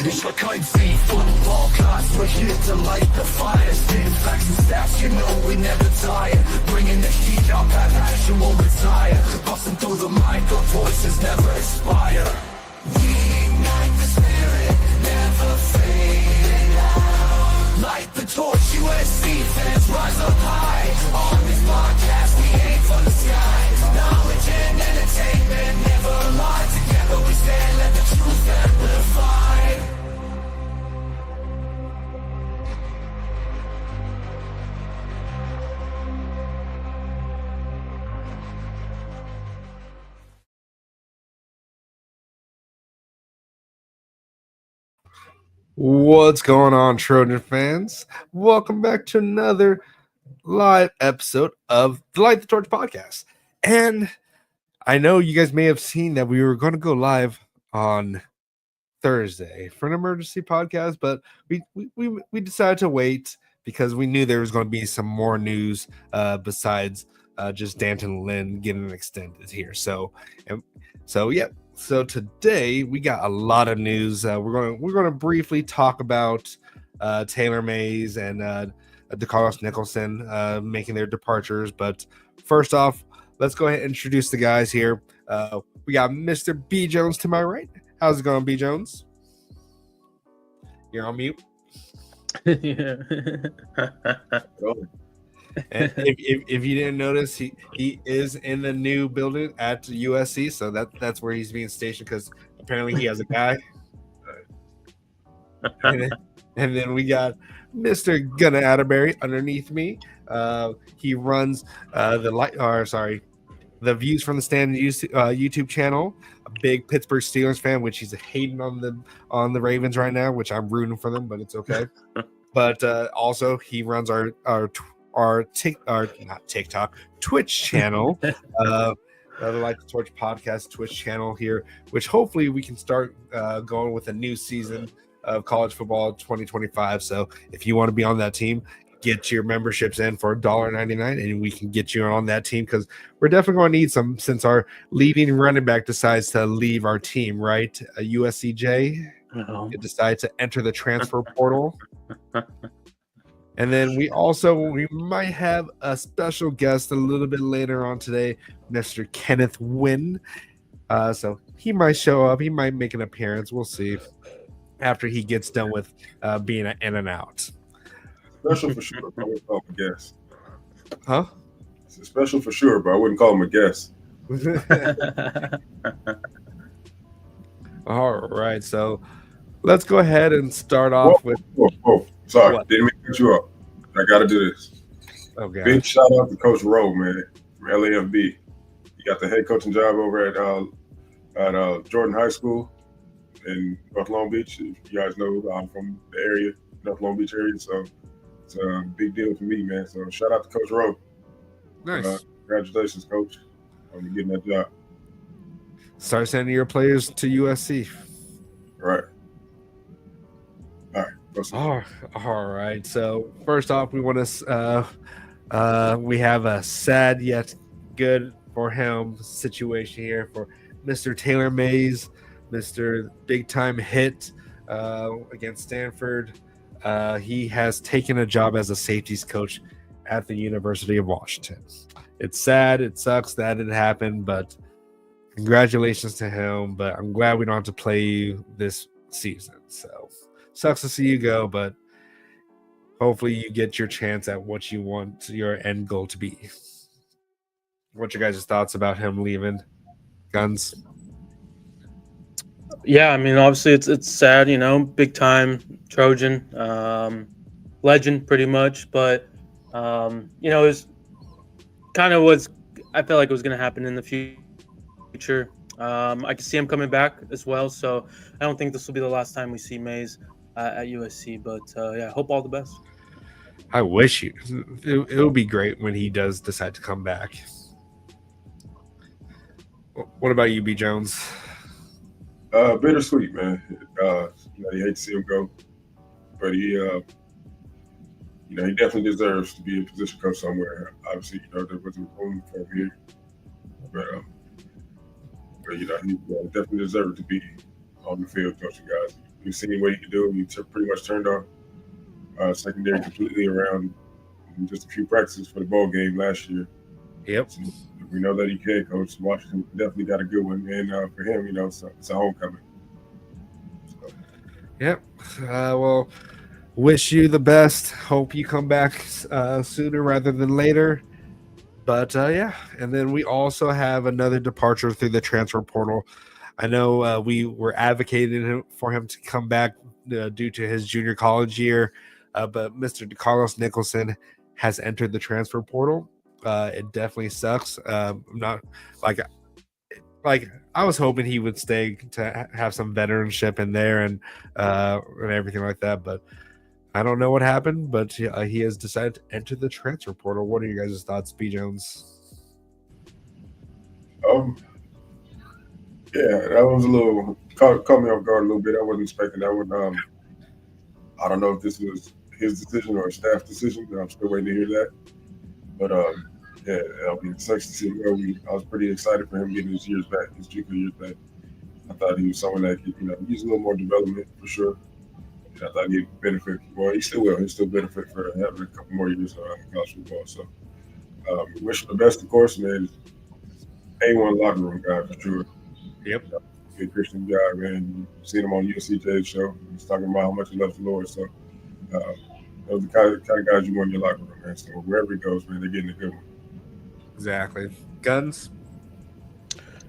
Ich war kein Ziel, Football Class, we're here to light the fire. Spitting facts and stats, you know we never tire. Bringing the heat up, that passion won't retire. Busting through the mic, our voices never expire. We ignite the spirit, never fading out. Light the torch, USC fans rise up high. On this podcast, we aim for the sky. Knowledge and entertainment never lie. Together we stand, let the truth amplify. What's going on, Trojan fans? Welcome back to another live episode of the Light the Torch podcast. And I know you guys may have seen that we were going to go live on Thursday for an emergency podcast, but we decided to wait because we knew there was going to be some more news besides just Danton Lynn getting extended here. So today we got a lot of news. We're going to briefly talk about Taylor Mays and DeCarlos Nicholson making their departures. But first off, let's go ahead and introduce the guys here. We got Mr. B. Jones to my right. How's it going, B. Jones? You're on mute. Yeah. And if you didn't notice, he is in the new building at USC, so that's where he's being stationed because apparently he has a guy. and then we got Mr. Gunnar Atterbury underneath me. He runs the Views from the Stand YouTube channel. A big Pittsburgh Steelers fan, which he's hating on the Ravens right now, which I'm rooting for them, but it's okay. But also he runs our Twitch channel, the Light the Torch podcast Twitch channel here, which hopefully we can start going with a new season of college football 2025. So if you want to be on that team, get your memberships in for $1.99 and we can get you on that team because we're definitely going to need some since our leading running back decides to leave our team, right? USCJ decides to enter the transfer portal. And then we might have a special guest a little bit later on today, Mr. Kenneth Wynn. So he might show up. He might make an appearance. We'll see after he gets done with being an in and out. Special for sure, but I wouldn't call him a guest. Huh? It's special for sure, but I wouldn't call him a guest. All right, so let's go ahead and start off with. Sorry, what? Didn't mean to cut you up. I got to do this. Okay. Big shout out to Coach Rowe, man, from LAFB. He got the head coaching job over at Jordan High School in North Long Beach. You guys know I'm from the area, North Long Beach area, so it's a big deal for me, man. So shout out to Coach Rowe. Nice. Congratulations, Coach, on getting that job. Start sending your players to USC. Right. All right. So first off, we want to we have a sad yet good for him situation here for Mr. Taylor Mays, Mr. Big Time Hit against Stanford. He has taken a job as a safeties coach at the University of Washington. It's sad. It sucks that it happened, but congratulations to him. But I'm glad we don't have to play you this season. So sucks to see you go, but hopefully you get your chance at what you want your end goal to be. What's your guys' thoughts about him leaving? Guns? Yeah, I mean, obviously it's sad, big time Trojan, legend pretty much, but it's kind of was I felt like it was going to happen in the future. I can see him coming back as well, so I don't think this will be the last time we see Mays at USC, but I hope all the best. I wish it would be great when he does decide to come back. What about you, B. Jones? Bittersweet, man. You hate to see him go, but he definitely deserves to be a position coach somewhere. Obviously, there wasn't room for him here, but he definitely deserved to be on the field coaching guys. We've seen what he could do. He pretty much turned our secondary completely around in just a few practices for the bowl game last year. Yep. So we know that he can, Coach. Washington definitely got a good one, and for him, it's a homecoming. So. Yep. Well, wish you the best. Hope you come back sooner rather than later. But yeah, and then we also have another departure through the transfer portal. I know we were advocating for him to come back due to his junior college year, but Mr. DeCarlos Nicholson has entered the transfer portal. It definitely sucks. Not like I was hoping he would stay to have some veteranship in there and everything like that, but I don't know what happened, but he has decided to enter the transfer portal. What are you guys' thoughts, B. Jones? Yeah, that was a little caught me off guard a little bit. I wasn't expecting that one. I don't know if this was his decision or a staff decision. I'm still waiting to hear that. But yeah, it sucks to see. I was pretty excited for him getting his junior years back. I thought he was someone that could, use a little more development for sure. I thought he'd benefit. Well, he still will. He'll still benefit for having a couple more years in college football. So, wish him the best, of course, man. A1 locker room guy for sure. Yep. Good Christian guy, man. You've seen him on USCJ's show. He's talking about how much he loves the Lord. So, those are the kind of guys you want in your locker room, man. So, wherever he goes, man, they're getting a good one. Exactly. Guns?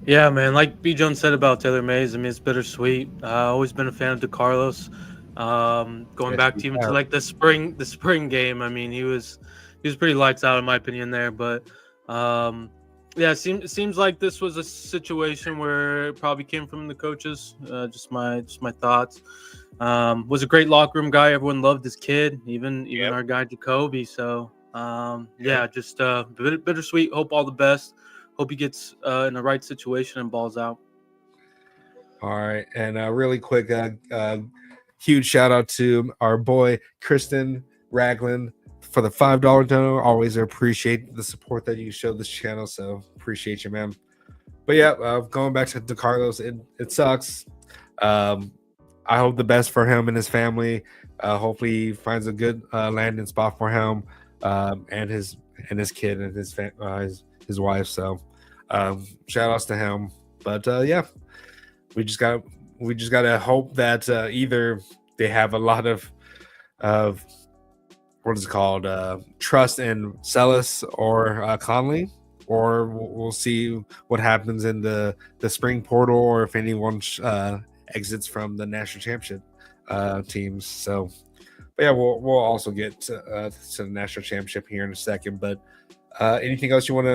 Yeah, man. Like B. Jones said about Taylor Mays, I mean, it's bittersweet. Always been a fan of DeCarlos. Going back to even to like the spring game. I mean, he was pretty lights out in my opinion there. But yeah, it seems like this was a situation where it probably came from the coaches. Just my thoughts. Was a great locker room guy. Everyone loved his kid, even our guy Jacoby. So yeah, just bittersweet. Hope all the best. Hope he gets in the right situation and balls out. All right, and really quick, huge shout out to our boy Kristen Ragland for the $5 donor. Always appreciate the support that you show this channel, so appreciate you, man. But yeah, going back to DeCarlos, it sucks. I hope the best for him and his family. Hopefully, he finds a good landing spot for him and his kid and his wife. So, shout outs to him. But yeah, we just gotta hope that either they have a lot of what is it called, trust in Sellis or Conley, or we'll see what happens in the spring portal, or if anyone exits from the national championship teams. So, but yeah, we'll also get to the national championship here in a second. But anything else you want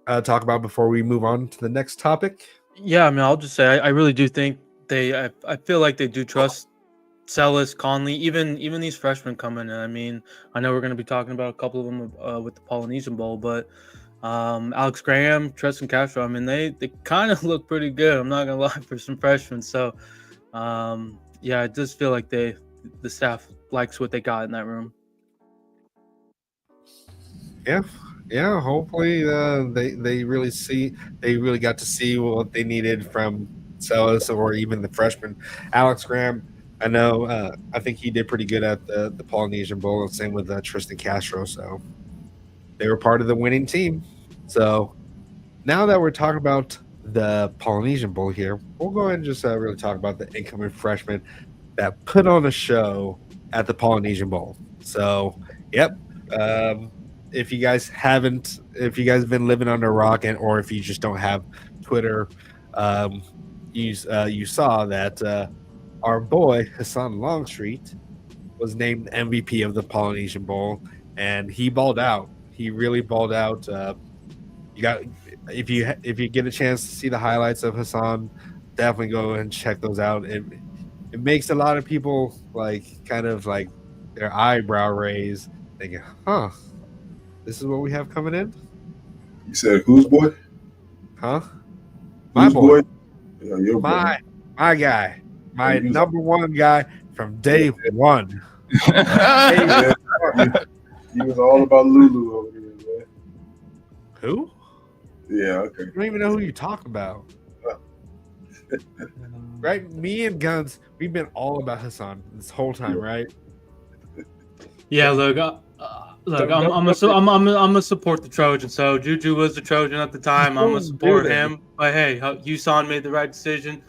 to talk about before we move on to the next topic? Yeah, I mean, I'll just say I really do think I feel like they do trust Sellis, Conley, even these freshmen coming in. I mean, I know we're going to be talking about a couple of them with the Polynesian Bowl, but Alex Graham, Tristan Castro, I mean, they kind of look pretty good. I'm not going to lie, for some freshmen. So, yeah, I just feel like the staff likes what they got in that room. Yeah, hopefully they really got to see what they needed from Sellis or even the freshman Alex Graham. I know I think he did pretty good at the Polynesian Bowl, and same with Tristan Castro. So they were part of the winning team. So now that we're talking about the Polynesian Bowl here, we'll go ahead and just really talk about the incoming freshmen that put on a show at the Polynesian Bowl. So, yep. If you guys have been living under a rock, or if you just don't have Twitter, you saw that our boy Hassan Longstreet was named MVP of the Polynesian Bowl, and he balled out. He really balled out. If you get a chance to see the highlights of Hassan, definitely go and check those out. It makes a lot of people kind of their eyebrow raise, thinking, "Huh, this is what we have coming in." You said whose boy? Huh? My whose boy. Yeah, your boy. My guy. My number one guy from day one. He was all about Lulu over here, man. Who? Yeah, okay. I don't even know who you're talking about. Right? Me and Guns, we've been all about Hassan this whole time, right? Yeah, look, I'm gonna support the Trojan. So Juju was the Trojan at the time. I'm gonna Don't do support that. him. But hey, Houston made the right decision,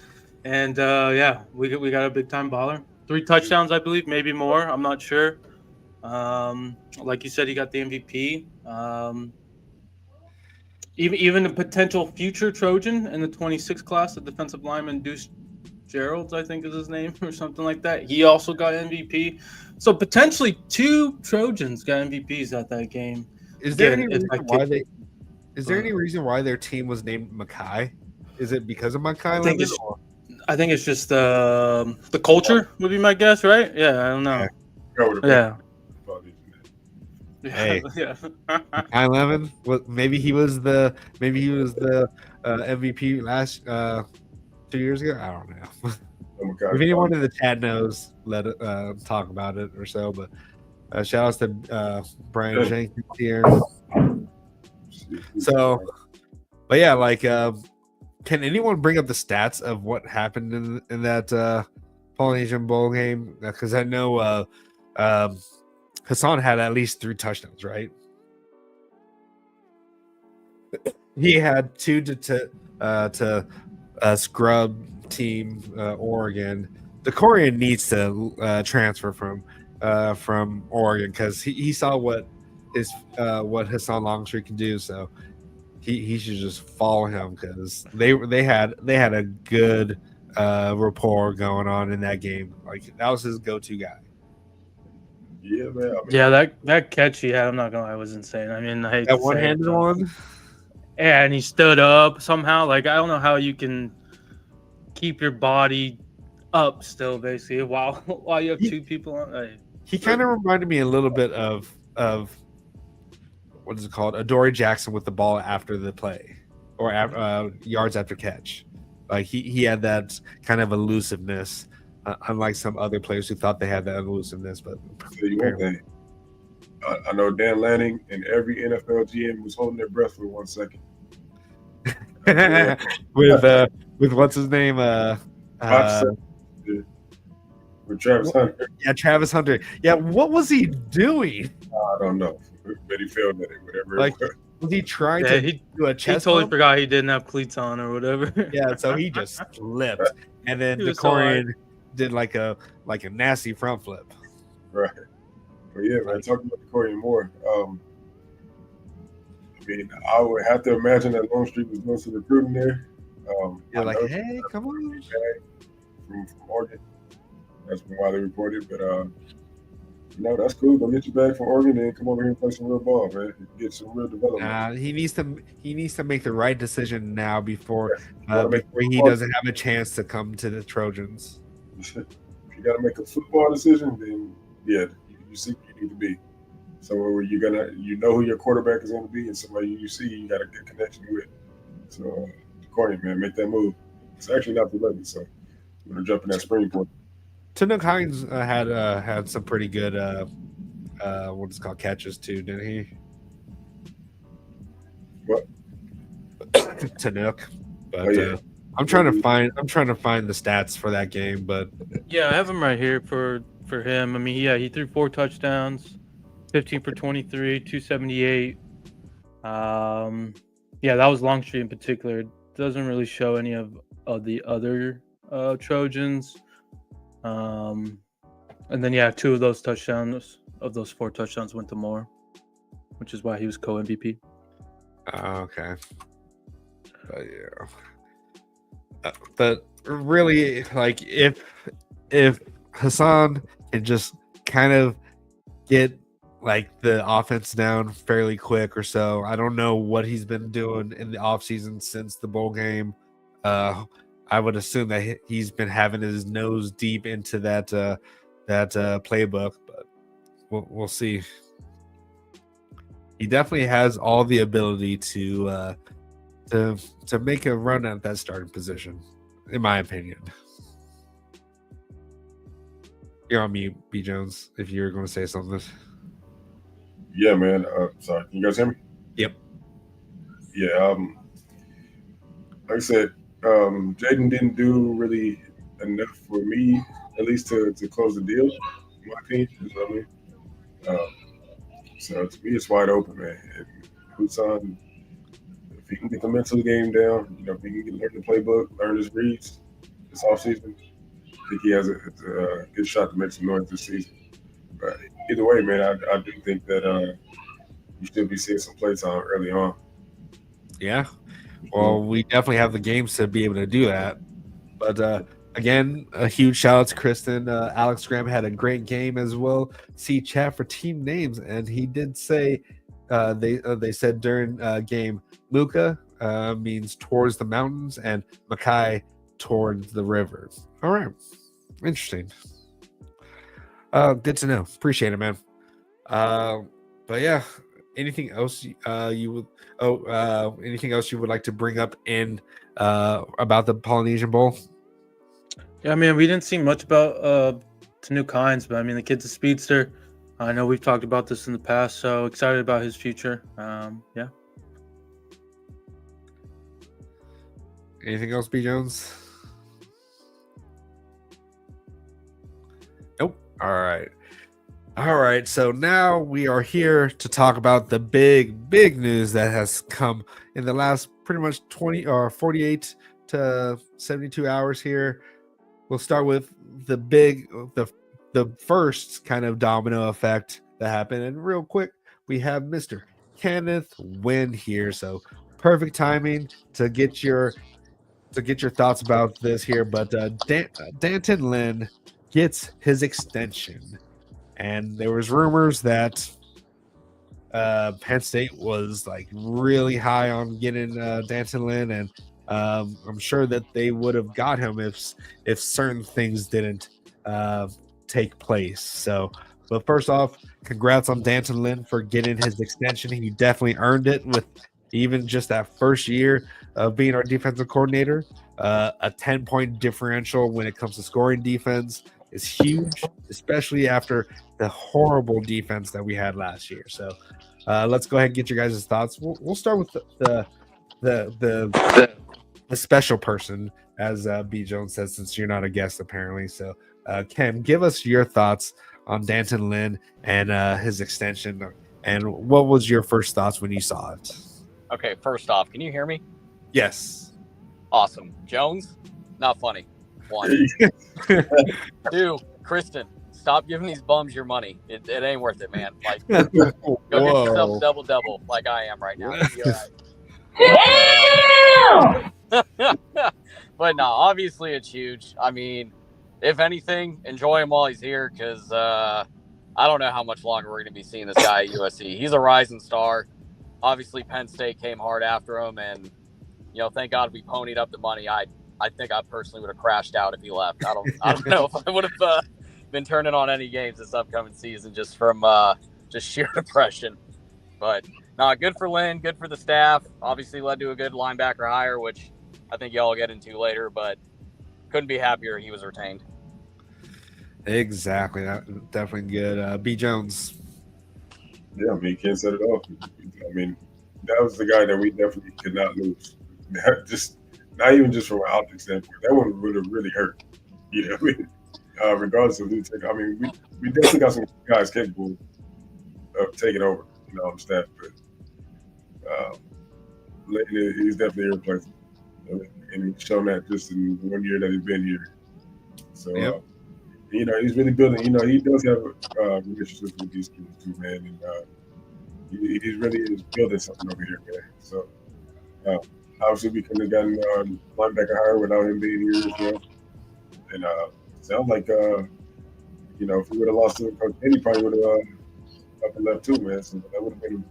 and yeah, we got a big time baller. 3 touchdowns, I believe, maybe more. I'm not sure. Like you said, he got the MVP. Even a potential future Trojan in the 26 class, the defensive lineman Deuce Gerald's, I think is his name, or something like that. He also got MVP. So potentially 2 Trojans got MVPs at that game. Is there Again, any if reason I why could- they? Is there any reason why their team was named Mackay? Is it because of Mackay I think Lemon? I think it's just the culture would be my guess, right? Yeah, I don't know. Yeah. Hey. Yeah. Mackay Lemon? Maybe he was the MVP last 2 years ago. I don't know. If anyone in the chat knows, let it talk about it or so. But shout outs to Brian Jenkins here. So, but yeah, like, can anyone bring up the stats of what happened in that Polynesian Bowl game? Because I know Hassan had at least 3 touchdowns, right? He had 2 to scrub team Oregon. DeCorian needs to transfer from Oregon because he saw what Hassan Longstreet can do. So he should just follow him because they had a good rapport going on in that game. Like that was his go-to guy. Yeah, man. I mean, Yeah, that catch he had, I'm not gonna lie, was insane. I mean, I hate That to say one-handed it, but- one. Yeah, and he stood up somehow. Like I don't know how you can keep your body up still, basically, while you have 2 people on. Like, He kind of reminded me a little bit of what is it called? Adoree Jackson with the ball after the play, or yards after catch. Like he had that kind of elusiveness, unlike some other players who thought they had that elusiveness. But I'll tell you one thing. I know Dan Lanning and every NFL GM was holding their breath for 1 second. with what's his name? With Travis Hunter. Yeah, Travis Hunter. Yeah, what was he doing? I don't know. But he failed at it, whatever Like, it was. was he trying Yeah, to do a he chest totally bump? forgot he didn't have cleats on or whatever. Yeah, so he just flipped, and then He was so DeCorian did like a nasty front flip. Right. But yeah, man, talking about the Corey more. I mean, I would have to imagine that Longstreet was doing some recruiting there. You're like, know hey, come on. from Oregon. That's why they reported. But that's cool. Go get your bag from Oregon and come over here and play some real ball, man. Get some real development. He needs to make the right decision now before Gotta he doesn't have a chance to come to the Trojans. If you got to make a football decision, then yeah, you see where you need to be. Somewhere where you know who your quarterback is going to be, and somebody you see you got a good connection with. So, Corey, man, make that move. It's actually not too late, so I'm gonna jump in that spring point. Tanook Hines had some pretty good what is it called catches too, didn't he? What? Tanook. But yeah. I'm trying to find the stats for that game, but Yeah, I have him right here for him. I mean, yeah, he threw 4 touchdowns, 15 for 23, 278. Yeah, that was Longstreet in particular. It doesn't really show any of the other Trojans. And then yeah, 2 of those touchdowns of those 4 touchdowns went to Moore, which is why he was co-MVP. okay. But yeah. But really, like if Hassan can just kind of get like the offense down fairly quick or so. I don't know what he's been doing in the offseason since the bowl game. I would assume that he's been having his nose deep into that playbook, but we'll see. He definitely has all the ability to make a run at that starting position, in my opinion. You're on mute, B. Jones, if you're going to say something. Yeah, man. Sorry, can you guys hear me? Yep. Yeah. Like I said, Jaden didn't do really enough for me, at least to close the deal. In my opinion, is what I mean. So to me, it's wide open, man. And Husan, if he can get the mental game down, if he can learn the playbook, learn his reads this offseason, I think he has a good shot to make some noise this season. But either way, man, I do think that you should be seeing some play time early on. Yeah. Well, we definitely have the games to be able to do that. But again, a huge shout out to Kristen. Alex Graham had a great game as well. See chat for team names, and he did say they said during game Muka means towards the mountains and Makai towards the rivers. All right, interesting. Good to know. Appreciate it, man. But yeah, anything else you would? Anything else you would like to bring up in about the Polynesian Bowl? Yeah, I mean, we didn't see much about Tanu Kynes, but I mean, the kid's a speedster. I know we've talked about this in the past, so excited about his future. Yeah. Anything else, B. Jones? Nope. All right. So now we are here to talk about the big news that has come in the last pretty much 20 or 48 to 72 hours here. We'll start with the first kind of domino effect that happened. And real quick, we have Mr. Kenneth Wynn here. So perfect timing to get your thoughts about this here. But Danton Lynn gets his extension. And there was rumors that Penn State was like really high on getting Danton Lynn, and I'm sure that they would have got him if certain things didn't take place. So, but first off, congrats on Danton Lynn for getting his extension. He definitely earned it with even just that first year of being our defensive coordinator. A 10-point differential when it comes to scoring defense is huge, especially after the horrible defense that we had last year. So let's go ahead and get your guys' thoughts. We'll start with the special person, as B. Jones says, since you're not a guest apparently. So Ken, give us your thoughts on Danton Lynn and his extension, and what was your first thoughts when you saw it? Okay, first off, can you hear me? Yes. Awesome. Jones, not funny. 1. 2, Kristen, stop giving these bums your money. It ain't worth it, man. Like, go get yourself double like I am right now. But no, obviously it's huge. I mean, if anything, enjoy him while he's here, because I don't know how much longer we're going to be seeing this guy at USC. He's a rising star. Obviously, Penn State came hard after him, and thank God we ponied up the money. I think I personally would have crashed out if he left. I don't know if I would have been turning on any games this upcoming season just from just sheer depression. But no, good for Lynn, good for the staff. Obviously led to a good linebacker hire, which I think y'all will get into later, but couldn't be happier he was retained. Exactly. That, definitely good. B. Jones. Yeah, I mean, can't set it off. I mean, that was the guy that we definitely could not lose. Just not even just from an optics standpoint. That one would have really hurt. I mean, regardless of who take. I mean, we definitely got some guys capable of taking over. On staff, but he's definitely irreplaceable. And he's shown that just in the 1 year that he's been here. So, yep. He's really building. He does have relationships with these kids too, man, and he's really building something over here, man. So, obviously, we couldn't have gotten linebacker hire without him being here as well. And sounds like if we would have lost to Coach Eddie, probably would have up and left too, man. So that would have been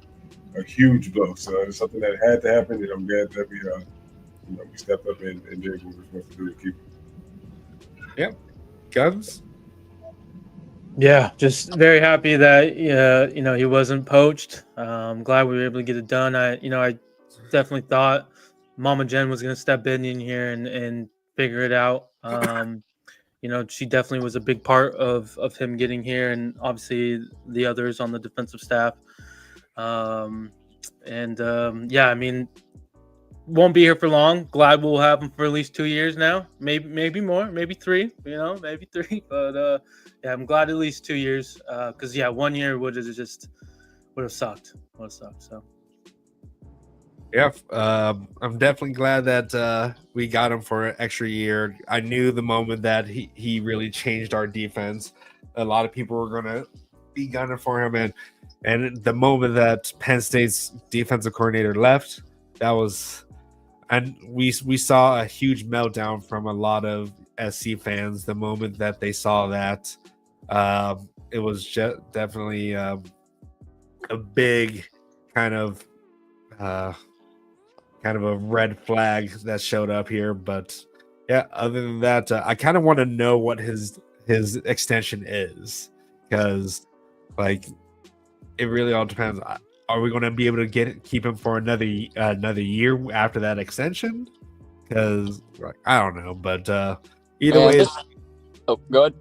a huge blow. So it's something that had to happen, and I'm glad that we stepped up and did what we were supposed to do to keep him. Yep. Guns. Yeah, just very happy that he wasn't poached. I'm glad we were able to get it done. I definitely thought Mama Jen was going to step in here and figure it out. She definitely was a big part of him getting here, and obviously the others on the defensive staff. I mean, won't be here for long. Glad we'll have him for at least 2 years now. Maybe more, maybe 3. Maybe 3. But yeah, I'm glad at least 2 years. Because 1 year would have sucked. So Yeah, I'm definitely glad that we got him for an extra year. I knew the moment that he really changed our defense, a lot of people were gonna be gunning for him, and the moment that Penn State's defensive coordinator left, and we saw a huge meltdown from a lot of SC fans the moment that they saw that. It was definitely a big kind of a red flag that showed up here. But yeah, other than that, I kind of want to know what his extension is, because like it really all depends. Are we going to be able to keep him for another year after that extension? Because I don't know, but either way, oh, good.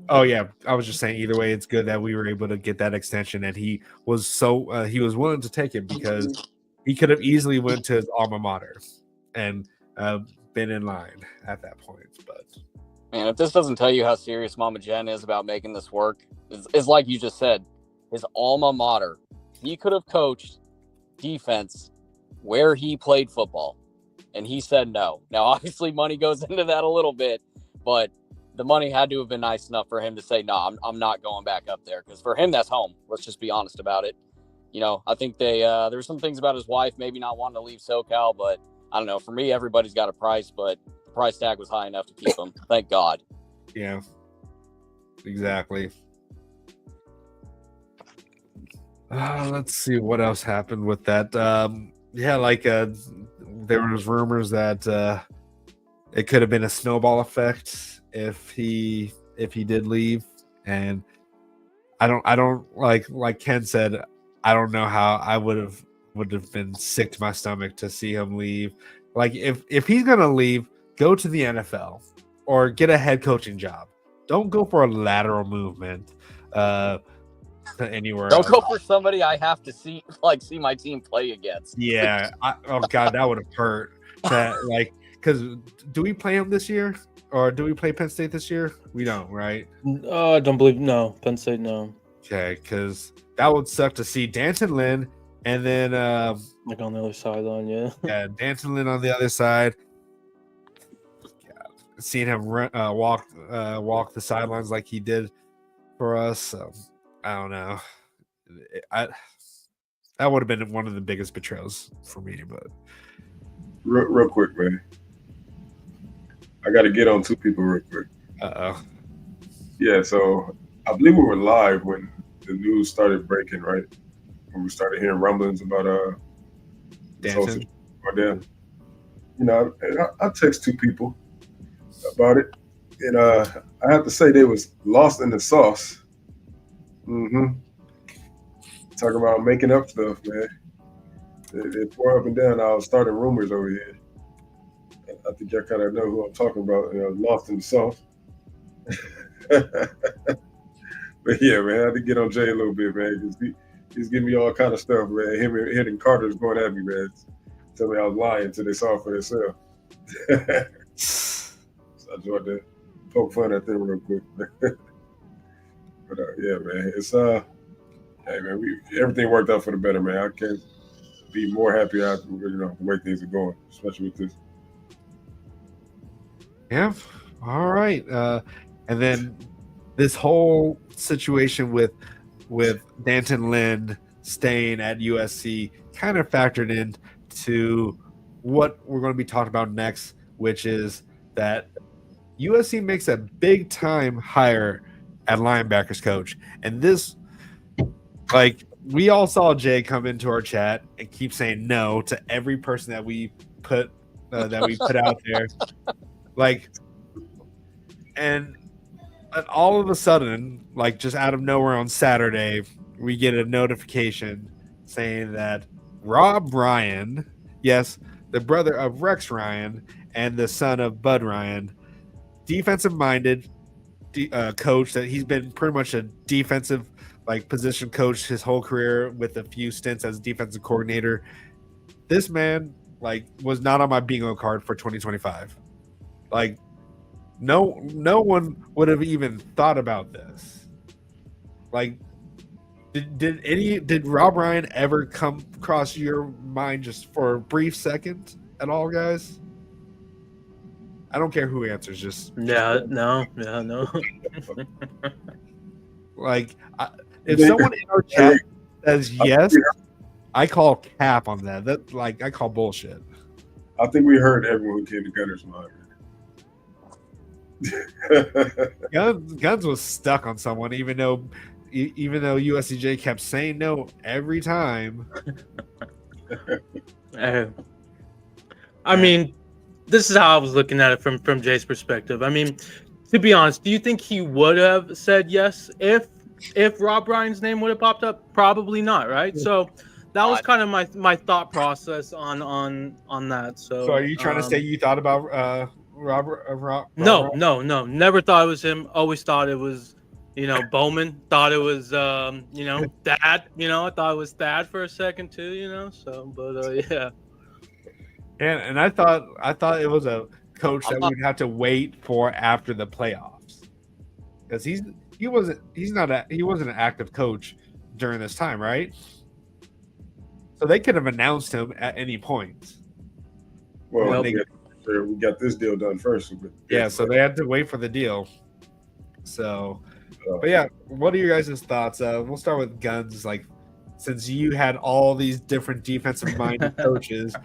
Oh yeah, I was just saying. Either way, it's good that we were able to get that extension, and he was willing to take it, because he could have easily went to his alma mater and been in line at that point. But man, if this doesn't tell you how serious Mama Jen is about making this work, is like you just said, his alma mater. He could have coached defense where he played football, and he said no. Now, obviously, money goes into that a little bit, but the money had to have been nice enough for him to say, no, I'm not going back up there, because for him, that's home. Let's just be honest about it. I think there's some things about his wife maybe not wanting to leave SoCal, but I don't know. For me, everybody's got a price, but the price tag was high enough to keep him. Thank God. Yeah, exactly. Let's see what else happened with that. There was rumors that it could have been a snowball effect if he did leave, and I don't like Ken said, I don't know how I would have been sick to my stomach to see him leave. Like if he's gonna leave, go to the NFL or get a head coaching job. Don't go for a lateral movement anywhere. Don't go for somebody I have to see my team play against. Yeah. Oh God, that would have hurt. Because do we play him this year, or do we play Penn State this year? We don't, right? I don't believe Penn State, no. Okay, because that would suck to see Danton Lynn, and then like on the other sideline, yeah. Yeah, Danton Lynn on the other side. Seeing him walk the sidelines like he did for us, so I don't know. That would have been one of the biggest betrayals for me. But real quick, man, I got to get on 2 people real quick. Yeah, so I believe we were live when the news started breaking, right? When we started hearing rumblings about Danton. I text 2 people about it, and I have to say they was lost in the sauce. Talking about making up stuff, man. They pour up and down. I was starting rumors over here. I think y'all kind of know who I'm talking about. Lost in the sauce. But yeah, man, I had to get on Jay a little bit, man, because he's giving me all kind of stuff, man. Him and Carter's going at me, man. Tell me I was lying until they saw it for themselves. So I just wanted to poke fun at them real quick. But yeah, man, it's hey man, everything worked out for the better, man. I can't be more happy after the way things are going, especially with this. Yeah. All right. And then this whole situation with Danton Lynn staying at USC kind of factored into what we're going to be talking about next, which is that USC makes a big time hire at linebackers coach. And this, we all saw Jay come into our chat and keep saying no to every person that we put out there. And all of a sudden, just out of nowhere on Saturday, we get a notification saying that Rob Ryan, yes, the brother of Rex Ryan and the son of Bud Ryan, defensive-minded coach, that he's been pretty much a defensive position coach his whole career with a few stints as defensive coordinator. This man like was not on my bingo card for 2025. Like no one would have even thought about this. Like did Rob Ryan ever come across your mind just for a brief second at all, guys? I don't care who answers, just no. like if someone in our chat says yes, I call cap on that. That like I call bullshit. I think we heard everyone who came to Gunner's mind. Guns was stuck on someone, even though USCJ kept saying no every time. I mean, this is how I was looking at it from Jay's perspective. I mean, to be honest, do you think he would have said yes if Rob Ryan's name would have popped up? Probably not, right? So that was kind of my thought process on that. So are you trying to say you thought about Rob? No, never thought it was him. Always thought it was, Bowman. Thought it was, Dad. I thought it was Thad for a second too. So, but yeah. And I thought it was a coach that we'd have to wait for after the playoffs, because he wasn't an active coach during this time, right? So they could have announced him at any point. Well, we got this deal done first. So they had to wait for the deal. So, but yeah, what are your guys' thoughts? We'll start with Guns. Like, since you had all these different defensive-minded coaches,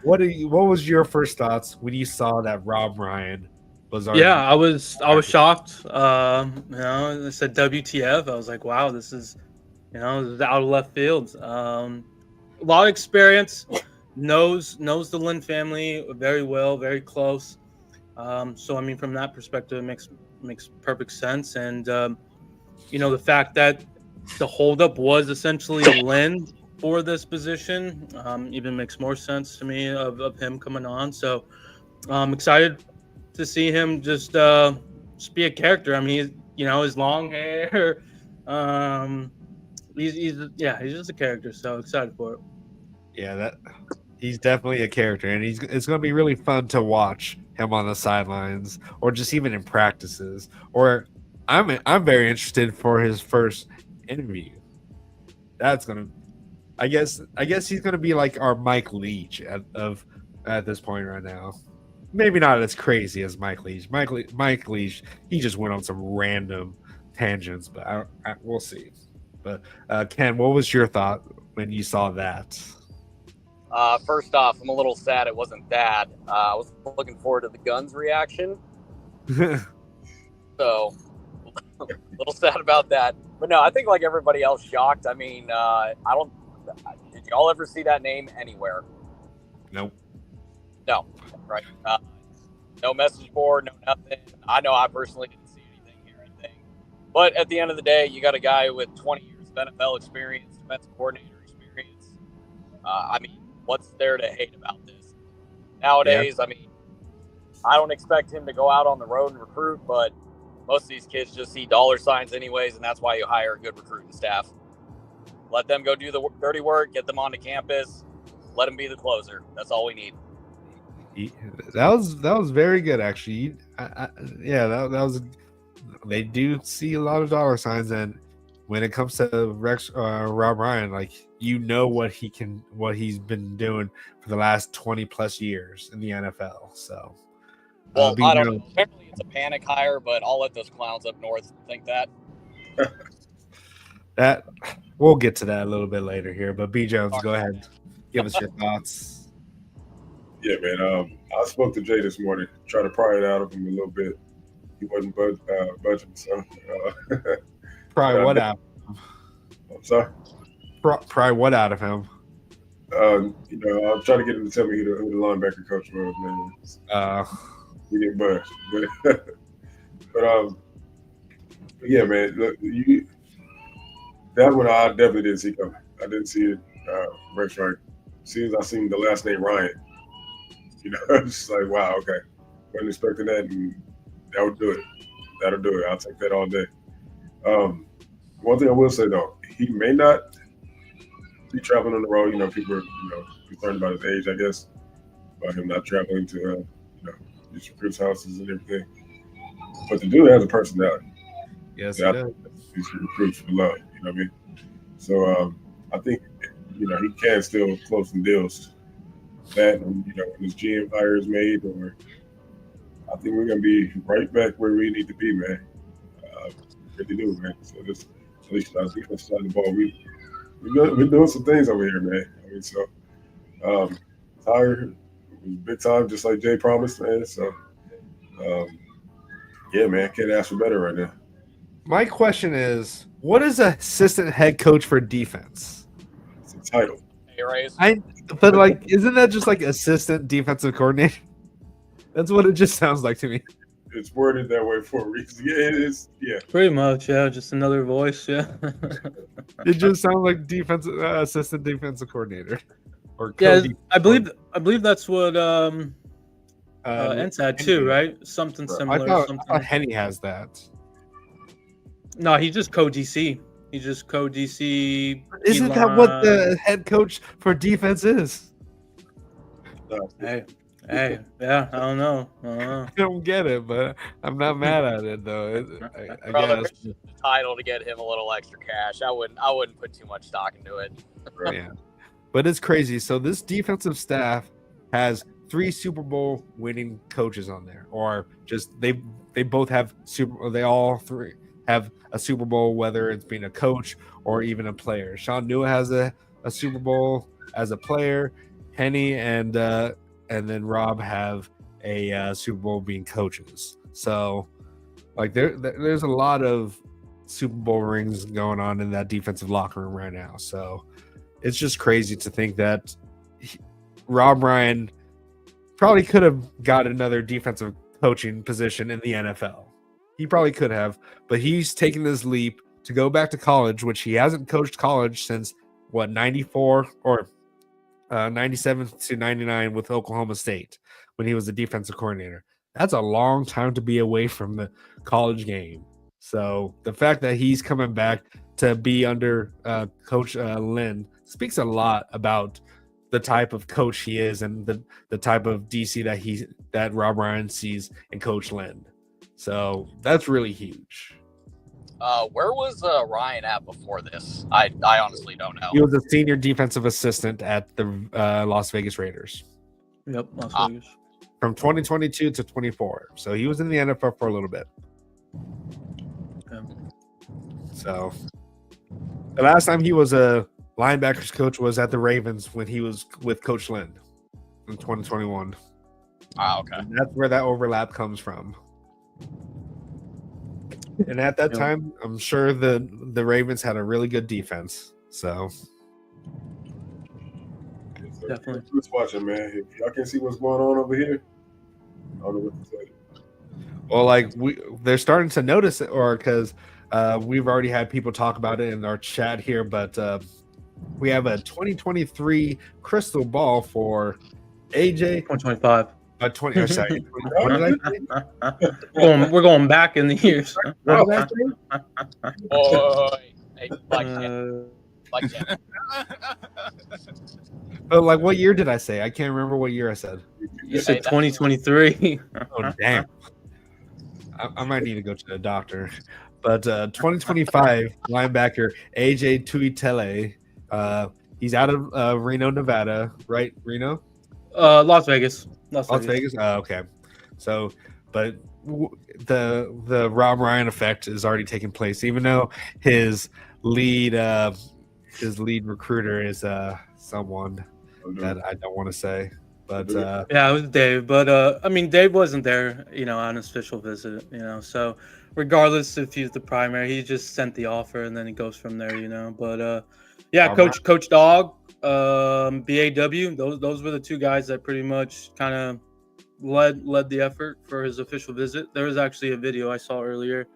what was your first thoughts when you saw that Rob Ryan was? I was shocked. I said WTF. I was like, wow, this is out of left field. A lot of experience, knows the Lynn family very well, very close. So I mean, from that perspective, it makes perfect sense. And the fact that the holdup was essentially Lynn for this position even makes more sense to me of him coming on. So I'm excited to see him just be a character. I mean, his long hair. He's just a character. So excited for it. Yeah, he's definitely a character, and it's going to be really fun to watch him on the sidelines, or just even in practices. Or I'm very interested for his first interview. That's gonna, I guess he's gonna be like our Mike Leach at this point right now. Maybe not as crazy as Mike Leach. Mike Leach, he just went on some random tangents, but we'll see. But Ken, what was your thought when you saw that? First off, I'm a little sad it wasn't that. I was looking forward to the Guns reaction. So, a little sad about that. But no, I think like everybody else, shocked. I mean, did y'all ever see that name anywhere? Nope. No, right. No message board, no nothing. I know I personally didn't see anything, hear anything. But at the end of the day, you got a guy with 20 years of NFL experience, defensive coordinator experience. I mean, what's there to hate about this? Nowadays, I mean, I don't expect him to go out on the road and recruit, but most of these kids just see dollar signs anyways, and that's why you hire a good recruiting staff. Let them go do the dirty work, get them onto campus, let them be the closer. That's all we need. That was very good, actually. That was. They do see a lot of dollar signs, and when it comes to Rob Ryan, like what he's been doing for the last 20 plus years in the NFL. So, well, I don't know. Apparently, it's a panic hire, but I'll let those clowns up north think that. That we'll get to that a little bit later here. But B Jones, go ahead, give us your thoughts. Yeah, man. I spoke to Jay this morning, try to pry it out of him a little bit. He wasn't budging, so. Pry what out? I'm sorry. Pry what out of him? I'm trying to get him to tell me who the linebacker coach was, man. He didn't budge, but yeah, man. Look, that one I definitely didn't see coming. I didn't see it. Rex Wright. As soon as I seen the last name Ryan, it's just like, wow, okay, wasn't expecting that, and that would do it. That'll do it. I'll take that all day. One thing I will say though, he may not be traveling on the road. People are concerned about his age, I guess. about him not traveling to these recruits' houses and everything. But the dude has a personality. Yes, Yeah, he does. these recruits for love. You know what I mean? So I think he can still close some deals. That when his GM hire is made, or I think we're gonna be right back where we need to be, man. Really do, man. So this, at least on the defense side of the ball, we're doing some things over here, man. I mean, so Tyre was big time, just like Jay promised, man. So yeah, man, can't ask for better right now. My question is, what is assistant head coach for defense? It's a title. Hey, Rays. But like, isn't that just like assistant defensive coordinator? That's what it just sounds like to me. It's worded that way for a reason. Yeah, it is. Yeah, Pretty much, yeah. Just another voice, yeah. It just sounds like assistant defensive coordinator, or Yeah, co-de- I believe that's what Ents had too, Henny. right? Something I similar. thought Henny has that. No, he's just co-DC. He's just co-DC. Isn't that what the head coach for defense is? Hey, yeah, I don't know. I don't get it, but I'm not mad at it though. I Brother, guess. the title to get him a little extra cash. I wouldn't put too much stock into it. Yeah. But it's crazy. So this defensive staff has 3 Super Bowl winning coaches on there, or just they both have they all 3 have a Super Bowl, whether it's being a coach or even a player. Sean Nua has a Super Bowl as a player. Henny and then Rob have a Super Bowl being coaches. So like there's a lot of Super Bowl rings going on in that defensive locker room right now. So it's just crazy to think that Rob Ryan probably could have got another defensive coaching position in the NFL. He probably could have, but he's taking this leap to go back to college, which he hasn't coached college since 94 or 97 to 99 with Oklahoma State when he was the defensive coordinator. That's a long time to be away from the college game. So the fact that he's coming back to be under Coach Lynn speaks a lot about the type of coach he is and the type of DC that Rob Ryan sees in Coach Lynn. So that's really huge. Where was Ryan at before this? I honestly don't know. He was a senior defensive assistant at the Las Vegas Raiders. Yep, Las Vegas. From 2022 to 24. So he was in the NFL for a little bit. So the last time he was a linebackers coach was at the Ravens when he was with Coach Lynn in 2021. Okay. And that's where that overlap comes from. And at that time, I'm sure the Ravens had a really good defense. So Definitely. Who's watching, man? If y'all can see what's going on over here, I don't know what to say. well, like they're starting to notice it, or because we've already had people talk about it in our chat here, but we have a 2023 crystal ball for AJ. 2025. 20. Or sorry, what did I say? We're going back in the years. What did I say? Oh, hey, like that. But like, what year did I say? I can't remember what year I said. You said 2023. Oh damn! I might need to go to the doctor. But 2025 linebacker AJ Tuitele, he's out of Reno, Nevada, right? Reno, Las Vegas. Las Vegas. Oh, okay. So, but the Rob Ryan effect is already taking place, even though his lead recruiter is someone that I don't want to say. But yeah, it was Dave. But I mean, Dave wasn't there, on his official visit, So regardless if he's the primary, he just sent the offer and then he goes from there, But yeah, Coach Dog, BAW, those were the 2 guys that pretty much kind of led the effort for his official visit. There was actually a video I saw earlier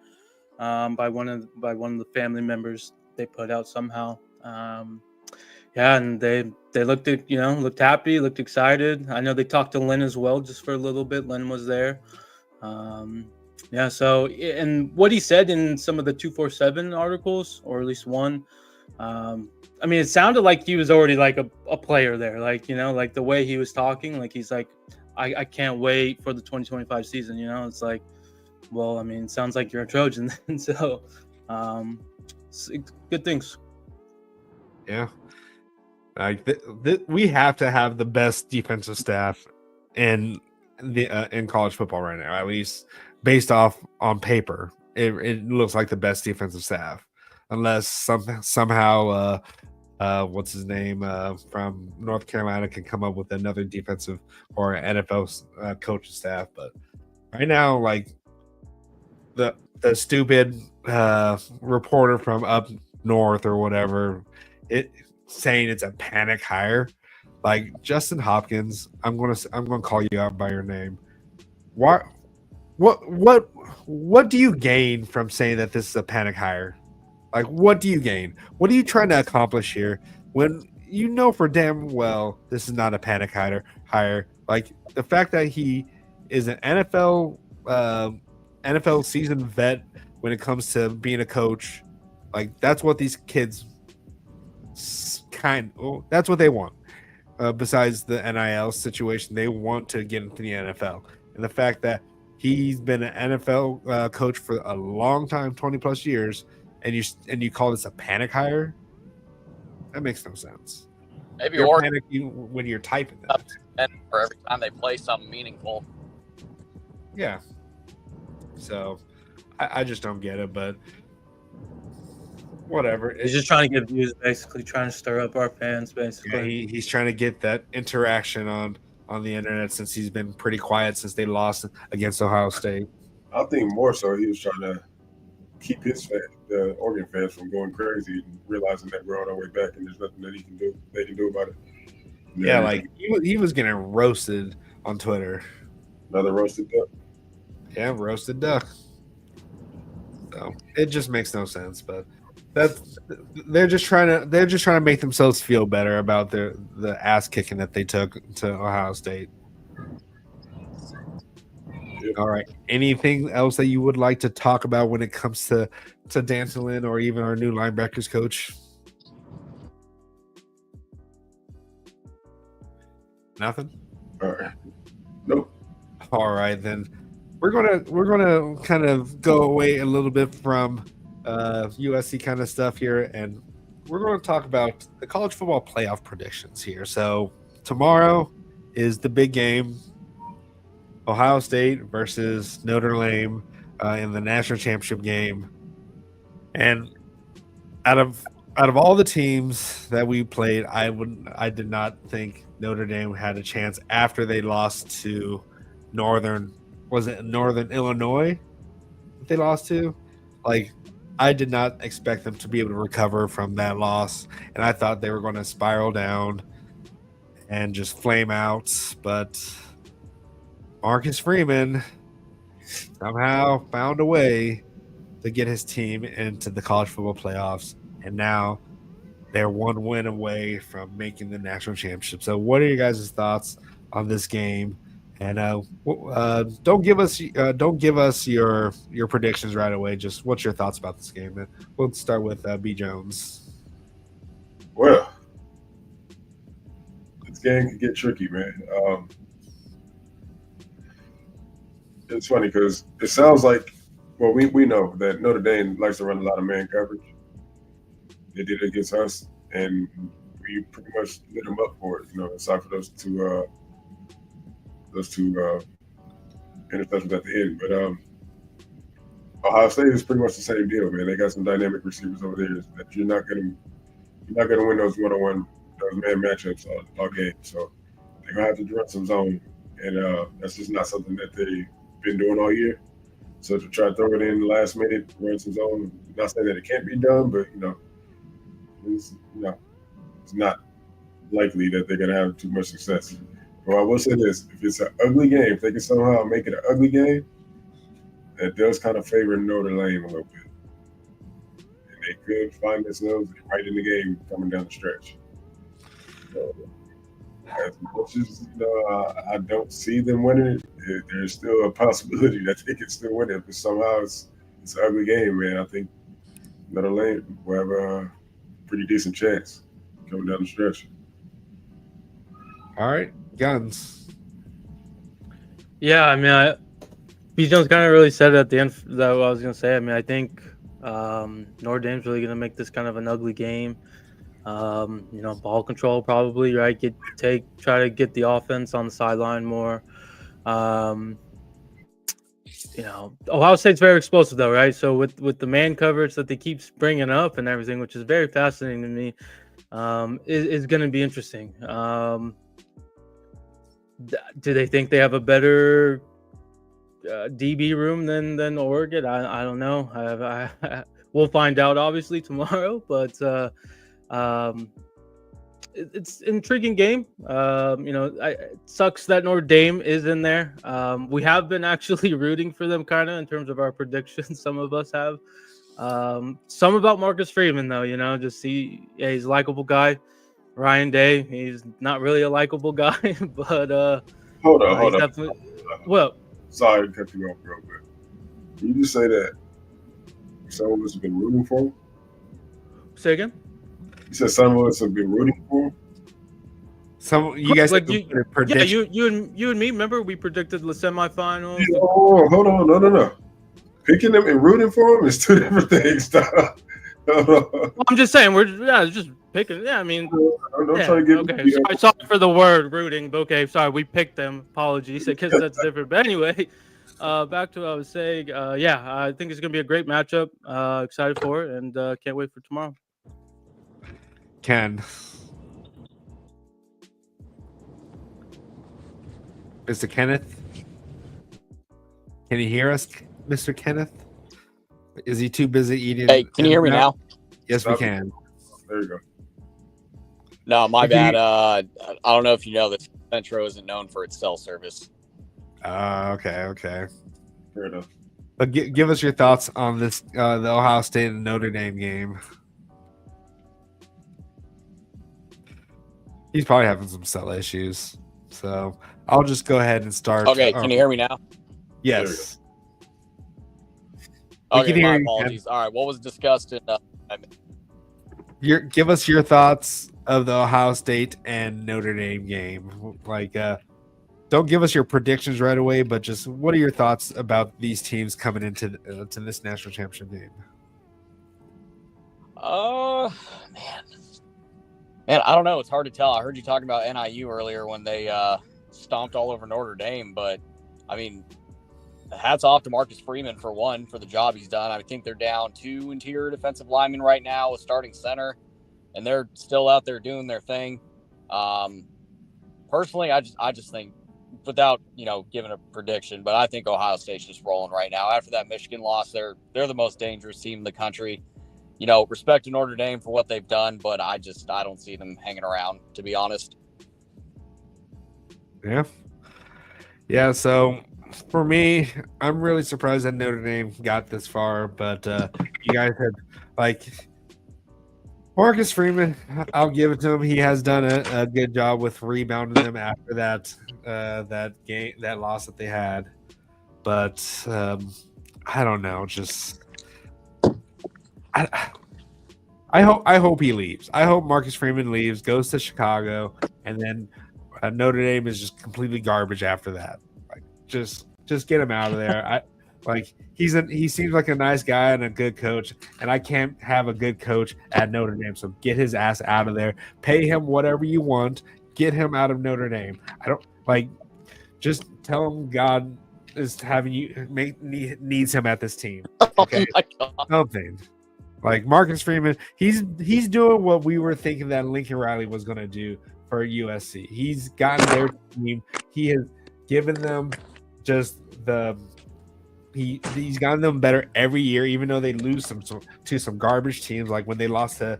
by one of the family members they put out somehow. Yeah, and they looked happy, looked excited. I know they talked to Lynn as well just for a little bit. Lynn was there. Yeah, so and what he said in some of the 247 articles, or at least one, I mean, it sounded like he was already like a player there, like, you know, like the way he was talking, like he's like, I can't wait for the 2025 season. You know, it's like, well, I mean, it sounds like you're a Trojan. So, good things. Yeah. Like we have to have the best defensive staff in college football right now, at least based off on paper. It looks like the best defensive staff, unless somehow what's his name from North Carolina can come up with another defensive or NFL coaching staff. But right now, like the stupid reporter from up north or whatever, saying it's a panic hire. Like Justin Hopkins, I'm gonna call you out by your name. What do you gain from saying that this is a panic hire? Like, what do you gain? What are you trying to accomplish here when you know for damn well this is not a panic hire? Like the fact that he is an NFL seasoned vet when it comes to being a coach, like that's what these kids that's what they want. Besides the NIL situation, they want to get into the NFL, and the fact that he's been an NFL coach for a long time, 20 plus years, and you call this a panic hire? That makes no sense. Maybe you're or panicking when you're typing that. And for every time they play something meaningful. Yeah. So I just don't get it, but whatever. He's just trying to get views, basically trying to stir up our fans, basically. Yeah, he's trying to get that interaction on the internet since he's been pretty quiet since they lost against Ohio State. I think more so he was trying to keep his the Oregon fans from going crazy and realizing that we're on our way back and there's nothing that they can do about it. Yeah, like he was getting roasted on Twitter. Another roasted duck. Yeah, roasted duck. So it just makes no sense, but they're just trying to make themselves feel better about the ass kicking that they took to Ohio State. Yep. All right. Anything else that you would like to talk about when it comes to Danton Lynn or even our new linebackers coach? Nothing? All right. Nope. All right, then we're gonna kind of go away a little bit from USC kind of stuff here, and we're going to talk about the college football playoff predictions here. So tomorrow is the big game, Ohio State versus Notre Dame in the national championship game. And out of all the teams that we played, I did not think Notre Dame had a chance after they lost to Northern Illinois that they lost to. Like, I did not expect them to be able to recover from that loss, and I thought they were going to spiral down and just flame out. But Marcus Freeman somehow found a way to get his team into the college football playoffs, and now they're one win away from making the national championship. So what are your guys' thoughts on this game? And don't give us your predictions right away. Just what's your thoughts about this game? We'll start with B. Jones. Well, this game could get tricky, man. It's funny because it sounds like, well, we know that Notre Dame likes to run a lot of man coverage. They did it against us, and we pretty much lit them up for it. You know, aside for those two interceptions at the end. But Ohio State is pretty much the same deal, man. They got some dynamic receivers over there that you're not gonna win those one-on-one, those man matchups all game. So they're gonna have to run some zone, and that's just not something that they've been doing all year. So to try to throw it in the last minute, run some zone, not saying that it can't be done, but it's not likely that they're gonna have too much success. Well, I will say this: if it's an ugly game, if they can somehow make it an ugly game, that does kind of favor Notre Dame a little bit, and they could find themselves right in the game coming down the stretch. So, as much as I don't see them winning it, there's still a possibility that they can still win it. But somehow it's an ugly game, man. I think Notre Dame will have a pretty decent chance coming down the stretch. All right, Guns. Yeah, I mean, B. Jones kind of really said it at the end that what I was going to say. I mean, I think Notre Dame's really going to make this kind of an ugly game. Ball control probably, right? Try to get the offense on the sideline more. Ohio State's very explosive though, right? So with the man coverage that they keep bringing up and everything, which is very fascinating to me, is going to be interesting. Do they think they have a better DB room than Oregon? I don't know. We'll find out obviously tomorrow, but it's an intriguing game. It sucks that Notre Dame is in there. We have been actually rooting for them kind of in terms of our predictions. Some of us have. Some about Marcus Freeman though, he's a likable guy. Ryan Day, he's not really a likable guy, but hold on. Definitely. Well, sorry to cut you off real quick. Can you just say that some of us have been rooting for him? Say again? You said some of us have been rooting for him? Some you guys like predict. you and me. Remember we predicted the semifinals. Oh, hold on, no. Picking them and rooting for them is two different things. Stop. I'm just saying we're just picking. Yeah, I mean, don't try to get. Okay, sorry for the word rooting. But okay, sorry, we picked them. Apologies, because that's different. But anyway, back to what I was saying. I think it's gonna be a great matchup. Excited for it, and can't wait for tomorrow. Ken. Mr. Kenneth? Can you hear us, Mr. Kenneth? Is he too busy eating? Hey, can you hear me now? Yes, we can. There you go. No, my bad. I don't know if you know that Centro isn't known for its cell service. Okay. Fair enough. But give us your thoughts on this, the Ohio State and Notre Dame game. He's probably having some cell issues. So I'll just go ahead and start. Okay, can you hear me now? Yes. Okay, my apologies. All right, what was discussed in give us your thoughts of the Ohio State and Notre Dame game. Like, don't give us your predictions right away, but just what are your thoughts about these teams coming into to this national championship game? Man, I don't know. It's hard to tell. I heard you talking about NIU earlier when they stomped all over Notre Dame, but I mean, hats off to Marcus Freeman for the job he's done. I think they're down 2 interior defensive linemen right now with starting center, and they're still out there doing their thing. Personally, I just think, without giving a prediction, but I think Ohio State's just rolling right now. After that Michigan loss, they're the most dangerous team in the country. Respect to Notre Dame for what they've done, but I don't see them hanging around, to be honest. Yeah. So for me, I'm really surprised that Notre Dame got this far, but you guys had Marcus Freeman. I'll give it to him. He has done a good job with rebounding them after that loss that they had. But I don't know. Just I hope he leaves. I hope Marcus Freeman leaves, goes to Chicago, and then Notre Dame is just completely garbage after that. Like, just get him out of there. He seems like a nice guy and a good coach, and I can't have a good coach at Notre Dame. So get his ass out of there. Pay him whatever you want. Get him out of Notre Dame. Just tell him God is needs him at this team. Okay, something. Like Marcus Freeman, he's doing what we were thinking that Lincoln Riley was going to do for USC. He's gotten their team. He has given them he's gotten them better every year, even though they lose to some garbage teams, like when they lost to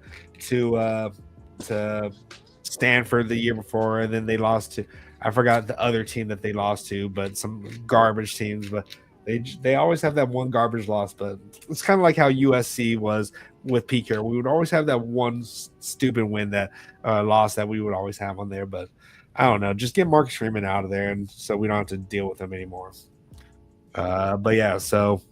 Stanford the year before, and then they lost to, I forgot the other team that they lost to, but some garbage teams. But they always have that one garbage loss. But it's kind of like how USC was with PK. We would always have that one stupid win, that loss that we would always have on there. But I don't know. Just get Marcus Freeman out of there, and so we don't have to deal with him anymore. But yeah, so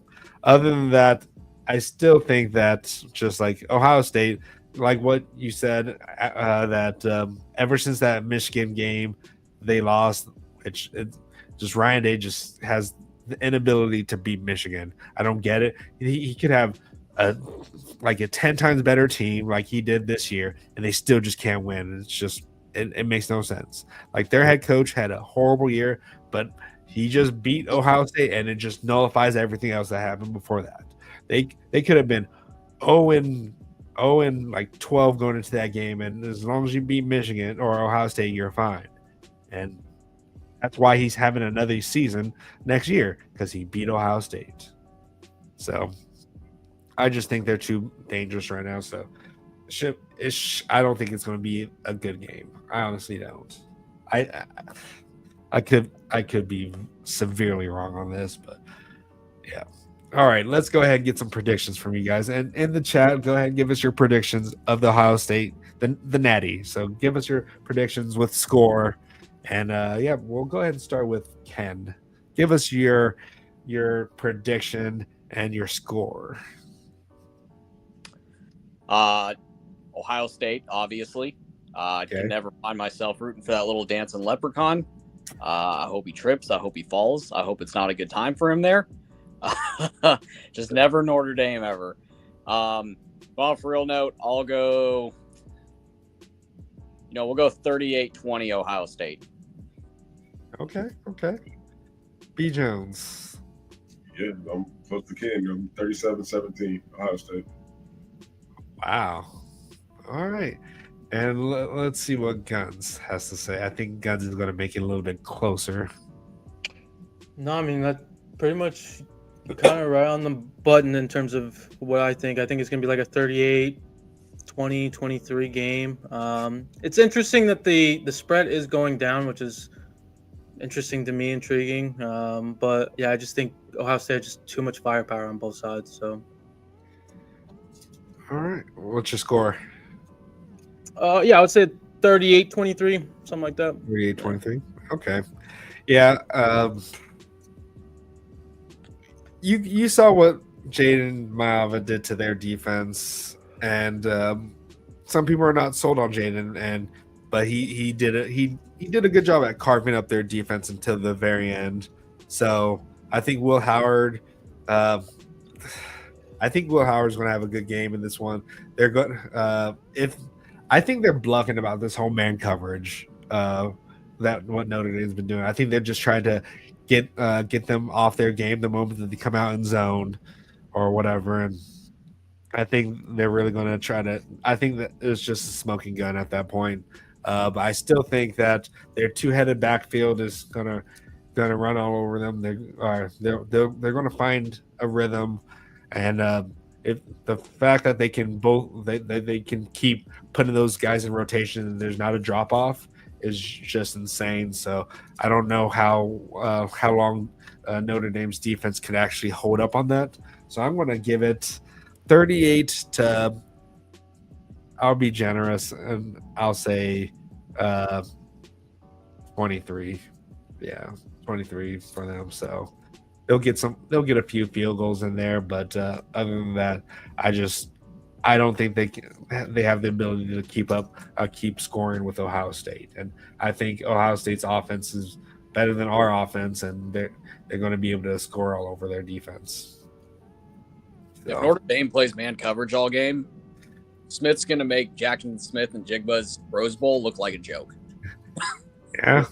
other than that, I still think that just like Ohio State, like what you said, that ever since that Michigan game, they lost. Just Ryan Day just has the inability to beat Michigan. I don't get it. He could have a 10 times better team like he did this year, and they still just can't win. It's just it makes no sense. Like their head coach had a horrible year, but he just beat Ohio State, and it just nullifies everything else that happened before that. They could have been 0-12 going into that game, and as long as you beat Michigan or Ohio State, you're fine. And that's why he's having another season next year, because he beat Ohio State. So I just think they're too dangerous right now. So I don't think it's going to be a good game. I honestly don't. I could be severely wrong on this, but yeah. All right, let's go ahead and get some predictions from you guys. And in the chat, go ahead and give us your predictions of the Ohio State, the Natty. So give us your predictions with score. And yeah, we'll go ahead and start with Ken. Give us your prediction and your score. Ohio State, obviously. I can never find myself rooting for that little dancing leprechaun. I hope he trips. I hope he falls. I hope it's not a good time for him there. Just never Notre Dame ever. But on a real note, I'll go. We'll go 38-20 Ohio State. Okay. B. Jones. Yeah, I'm close to King. I'm 37-17 Ohio State. Wow. All right. And let's see what Guns has to say. I think Guns is going to make it a little bit closer. No, I mean, that pretty much kind of right on the button in terms of what I think. I think it's going to be like a 38-20, 23 game. It's interesting that the spread is going down, which is interesting to me, intriguing. But yeah, I just think Ohio State has just too much firepower on both sides. So, all right, what's your score? Yeah, I would say 38-23, something like that. 38-23. Okay. Yeah. You saw what Jaden Maava did to their defense, and some people are not sold on Jaden, but he did it. He did a good job at carving up their defense until the very end. So I think Will Howard. I think Will Howard's going to have a good game in this one. They're good. I think they're bluffing about this whole man coverage. That what Notre Dame's been doing. I think they're just trying to get them off their game the moment that they come out in zone or whatever. And I think they're really going to try to. I think that it's just a smoking gun at that point. But I still think that their two-headed backfield is gonna run all over them. They're going to find a rhythm, and if the fact that they can they can keep putting those guys in rotation and there's not a drop off is just insane. So I don't know how long Notre Dame's defense can actually hold up on that. So I'm going to give it 38 to. I'll be generous and I'll say 23. Yeah, 23 for them. So they'll get a few field goals in there, but other than that, I don't think they have the ability to keep scoring with Ohio State. And I think Ohio State's offense is better than our offense, and they're going to be able to score all over their defense. So. If Notre Dame plays man coverage all game, Smith's going to make Jackson Smith and Jigba's Rose Bowl look like a joke. Yeah.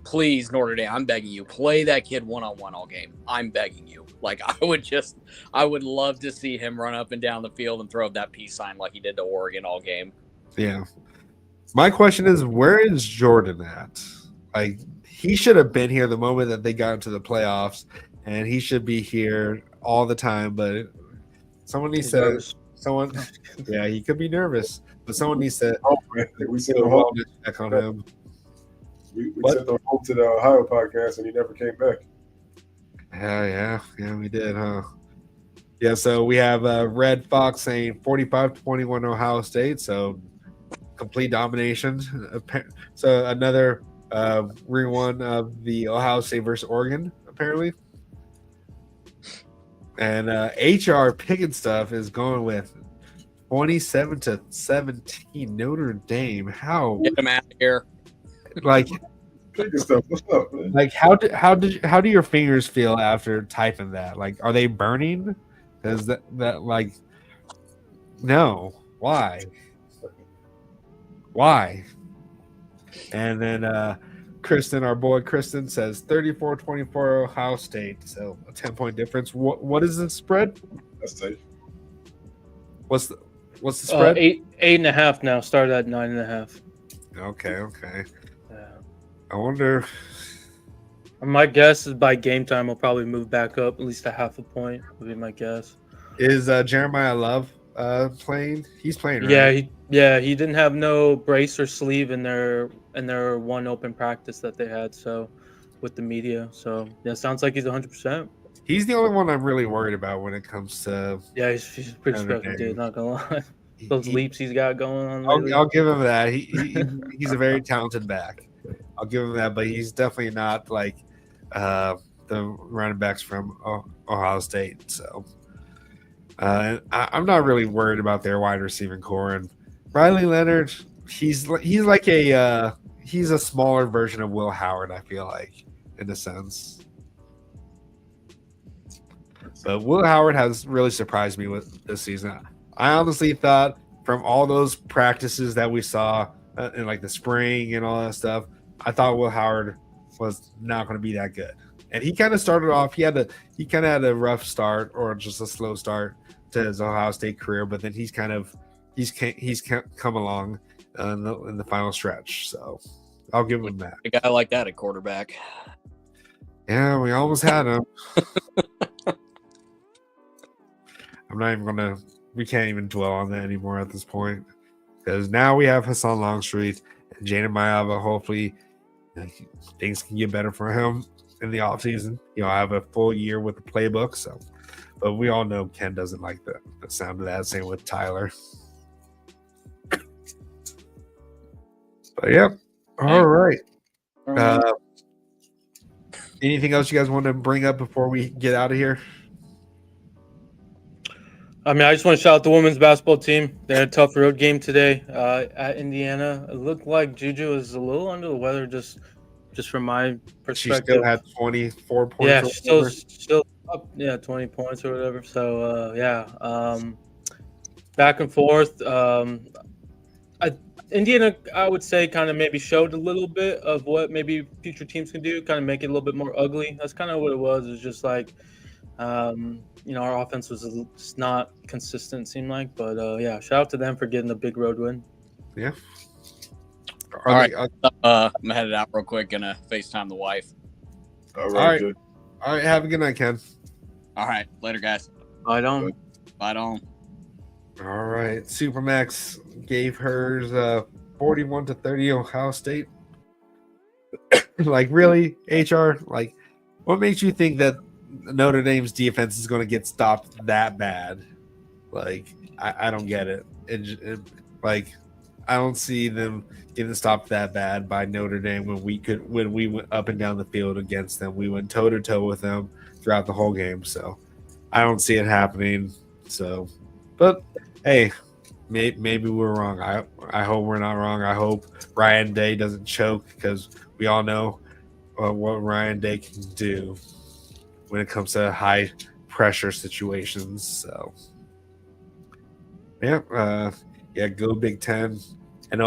Please, Notre Dame, I'm begging you, play that kid one-on-one all game. I'm begging you. Like, I would love to see him run up and down the field and throw up that peace sign like he did to Oregon all game. Yeah. My question is, where is Jordan at? Like, he should have been here the moment that they got into the playoffs, and he should be here all the time. But someone needs to, yeah, he could be nervous, but someone needs to. We sent him home. Check on him. We sent him home to the Ohio podcast, and he never came back. Yeah, we did, huh? Yeah, so we have Red Fox saying 45-21 Ohio State, so complete domination. So another rewind of the Ohio State versus Oregon, apparently. And HR picking stuff is going with 27-17 Notre Dame. How Get him out of here. like Picking stuff. What's up, man? like how do your fingers feel after typing that? Like, are they burning? Because that like no. Why? And then Kristen, our boy Kristen, says 34-24 Ohio State. So a 10-point difference. What is the spread? That's safe. What's the spread? 8.5 now. Started at 9.5. Okay. Yeah. I wonder. My guess is by game time we'll probably move back up at least a half a point. Would be my guess. Is Jeremiah Love playing? He's playing, right? He didn't have no brace or sleeve in their one open practice that they had. So with the media, so yeah, sounds like he's 100%. He's the only one I'm really worried about when it comes to. Yeah, he's a pretty Notre special Dame. dude. Not gonna lie, those leaps he's got going on. I'll give him that. He's a very talented back. I'll give him that, but he's definitely not like the running backs from Ohio State. So I'm not really worried about their wide receiving core. And Riley Leonard, he's like he's a smaller version of Will Howard. I feel like, in a sense. But Will Howard has really surprised me with this season. I honestly thought from all those practices that we saw in like the spring and all that stuff, I thought Will Howard was not going to be that good. And he kind of started off. He kind of had a rough start or just a slow start to his Ohio State career, but then he's come along in the final stretch. So I'll give him that. A guy like that at quarterback. Yeah, we almost had him. We can't even dwell on that anymore at this point, because now we have Hassan Longstreet and Jaden Mayava. Hopefully things can get better for him in the offseason. I have a full year with the playbook. So, but we all know Ken doesn't like the sound of that. Same with Tyler. But yeah. All right. Anything else you guys want to bring up before we get out of here? I mean, I just want to shout out the women's basketball team. They had a tough road game today at Indiana. It looked like Juju was a little under the weather, just from my perspective. She still had 24 points. Yeah, still up, 20 points or whatever. So back and forth. Indiana, I would say, kind of maybe showed a little bit of what maybe future teams can do, kind of make it a little bit more ugly. That's kind of what it was. It was just like, our offense was just not consistent, seemed like. But shout out to them for getting a big road win. Yeah. All right. I'm headed out real quick. Gonna FaceTime the wife. All right. Good. All right. Have a good night, Ken. All right. Later, guys. Right on. Right on. All right. Supermax gave hers 41-30 Ohio State. Like, really, HR? Like, what makes you think that Notre Dame's defense is going to get stopped that bad? Like, I don't get it. Like, I don't see them getting stopped that bad by Notre Dame when we went up and down the field against them. We went toe to toe with them throughout the whole game. So I don't see it happening. So, but hey, maybe we're wrong. I hope we're not wrong. I hope Ryan Day doesn't choke, because we all know what Ryan Day can do when it comes to high pressure situations. So yeah, go Big Ten. And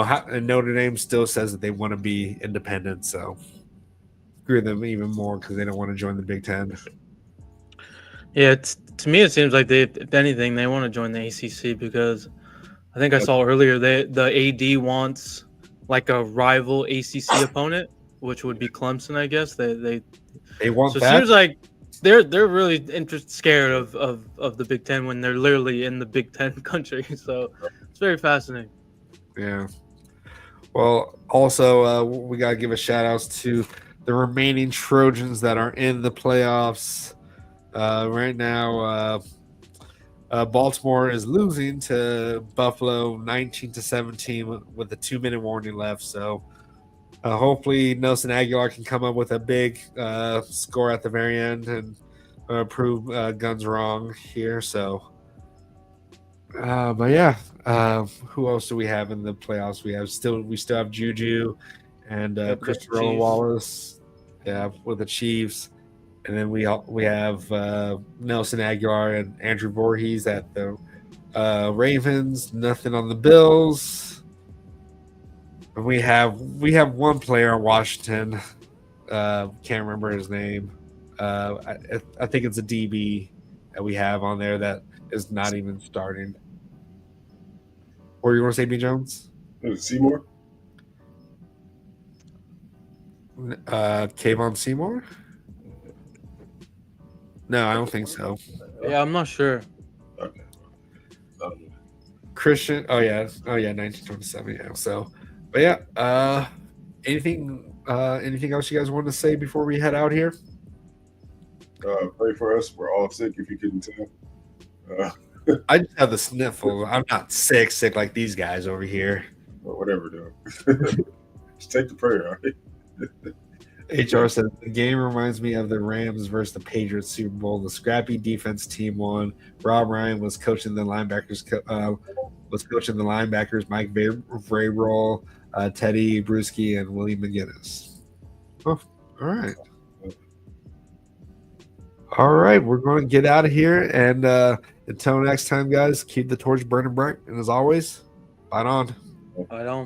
Notre Dame still says that they want to be independent, so screw them even more because they don't want to join the Big Ten. Yeah, to me it seems like if anything, they want to join the ACC, because I think I saw earlier the AD wants like a rival ACC opponent, which would be Clemson, I guess. They want so that. It seems like they're really scared of the Big Ten when they're literally in the Big Ten country. So it's very fascinating. Yeah. Well, also, we got to give a shout out to the remaining Trojans that are in the playoffs. Right now, Baltimore is losing to Buffalo 19-17 with a 2-minute warning left. So hopefully Nelson Aguilar can come up with a big score at the very end and prove Guns wrong here. So, but yeah, who else do we have in the playoffs? We still have Juju and Yep, Christopher Chiefs. Wallace, yeah, with the Chiefs, and then we have Nelson Aguilar and Andrew Voorhees at the Ravens. Nothing on the Bills. And we have one player in Washington. Can't remember his name. I think it's a DB that we have on there that is not even starting. Or you want to say B. Jones? Seymour? Kayvon Seymour? No, I don't think so. Yeah, I'm not sure. Okay. Christian. Oh yeah, 1927. Yeah. So, but yeah. Anything else you guys want to say before we head out here? Pray for us. We're all sick, if you couldn't tell. I just have the sniffle. I'm not sick like these guys over here. Or whatever, though. Just take the prayer, all right? HR says the game reminds me of the Rams versus the Patriots Super Bowl. The scrappy defense team won. Rob Ryan was coaching the linebackers. Mike Vrabel, Teddy Bruschi, and Willie McGinnis. Oh, all right. All right, we're going to get out of here. And until next time, guys, keep the torch burning bright. And as always, fight on. I don't.